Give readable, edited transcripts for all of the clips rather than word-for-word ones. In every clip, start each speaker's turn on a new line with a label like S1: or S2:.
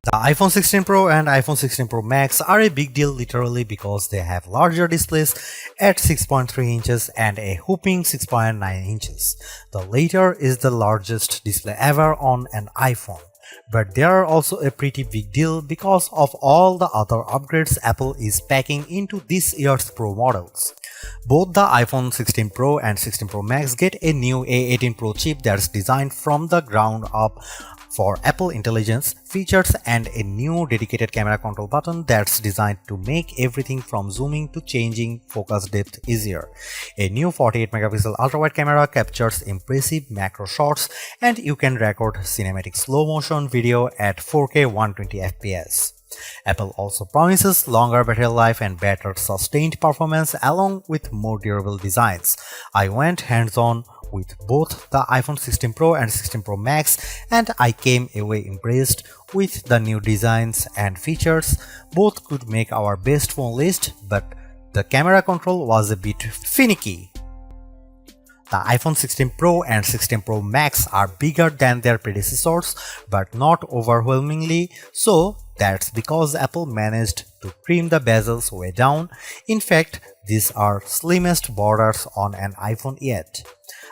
S1: The iPhone 16 Pro and iPhone 16 Pro Max are a big deal literally because they have larger displays at 6.3 inches and a whopping 6.9 inches. The latter is the largest display ever on an iPhone. But they are also a pretty big deal because of all the other upgrades Apple is packing into this year's Pro models. Both the iPhone 16 Pro and 16 Pro Max get a new A18 Pro chip that's designed from the ground up for Apple Intelligence features and a new dedicated camera control button that's designed to make everything from zooming to changing focus depth easier. A new 48 megapixel ultra-wide camera captures impressive macro shots and you can record cinematic slow motion video at 4K 120 fps. Apple also promises longer battery life and better sustained performance along with more durable designs. I went hands-on with both the iPhone 16 Pro and 16 Pro Max and I came away impressed with the new designs and features. Both could make our best phone list, but the camera control was a bit finicky. The iPhone 16 Pro and 16 Pro Max are bigger than their predecessors, but not overwhelmingly so. That's because Apple managed to trim the bezels way down. In fact, these are slimmest borders on an iPhone yet.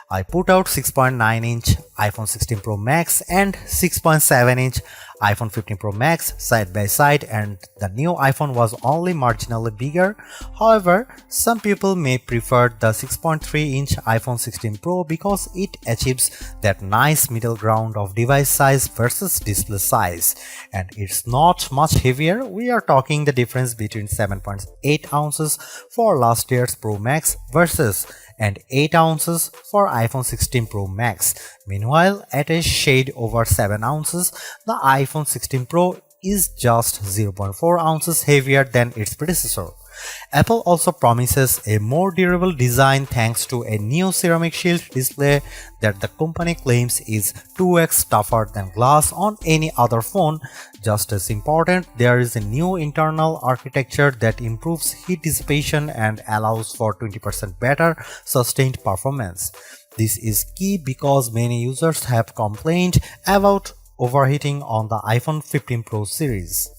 S1: I put out 6.9-inch iPhone 16 Pro Max and 6.7-inch iPhone 15 Pro Max side by side and the new iPhone was only marginally bigger. However, some people may prefer the 6.3-inch iPhone 16 Pro because it achieves that nice middle ground of device size versus display size. And it's not much heavier. We are talking the difference between 7.8 ounces for last year's Pro Max versus and 8 ounces for iPhone 16 Pro Max. Meanwhile, at a shade over 7 ounces, the iPhone 16 Pro is just 0.4 ounces heavier than its predecessor. Apple also promises a more durable design thanks to a new ceramic shield display that the company claims is 2x tougher than glass on any other phone. Just as important, there is a new internal architecture that improves heat dissipation and allows for 20% better sustained performance. This is key because many users have complained about overheating on the iPhone 15 Pro series.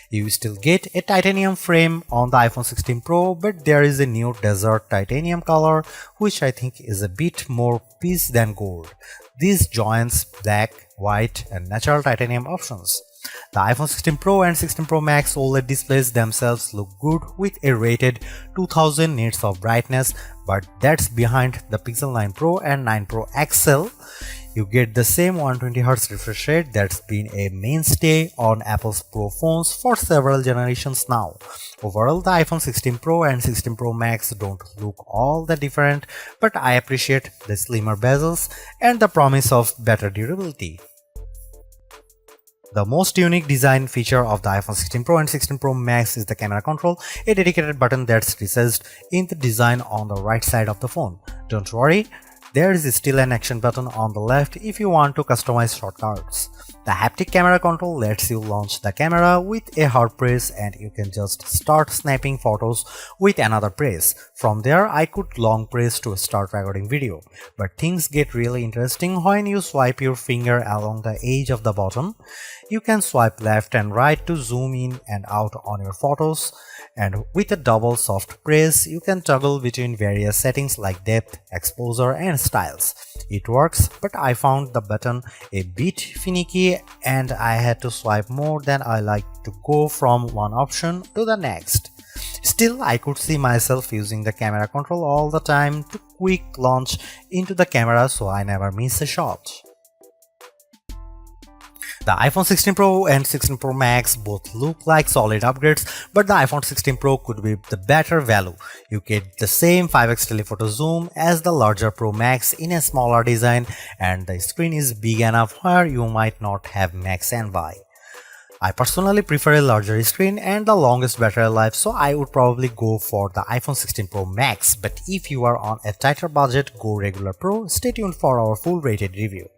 S1: You still get a titanium frame on the iPhone 16 Pro, but there is a new desert titanium color which I think is a bit more peace than gold. This joins black, white and natural titanium options. The iPhone 16 Pro and 16 Pro Max OLED displays themselves look good with a rated 2000 nits of brightness, but that's behind the Pixel 9 Pro and 9 Pro XL. You get the same 120Hz refresh rate that's been a mainstay on Apple's Pro phones for several generations now. Overall, the iPhone 16 Pro and 16 Pro Max don't look all that different, but I appreciate the slimmer bezels and the promise of better durability. The most unique design feature of the iPhone 16 Pro and 16 Pro Max is the camera control, a dedicated button that's recessed in the design on the right side of the phone. Don't worry, there is still an action button on the left if you want to customize shortcuts. The haptic camera control lets you launch the camera with a hard press and you can just start snapping photos with another press. From there, I could long press to start recording video. But things get really interesting when you swipe your finger along the edge of the button. You can swipe left and right to zoom in and out on your photos. And with a double soft press, you can toggle between various settings like depth, exposure and styles. It works, but I found the button a bit finicky and I had to swipe more than I like to go from one option to the next. Still, I could see myself using the camera control all the time to quick launch into the camera so I never miss a shot. The iPhone 16 Pro and 16 Pro Max both look like solid upgrades, but the iPhone 16 Pro could be the better value. You get the same 5x telephoto zoom as the larger Pro Max in a smaller design, and the screen is big enough where you might not have max envy. I personally prefer a larger screen and the longest battery life, so I would probably go for the iPhone 16 Pro Max, but if you are on a tighter budget, go regular Pro. Stay tuned for our full rated review.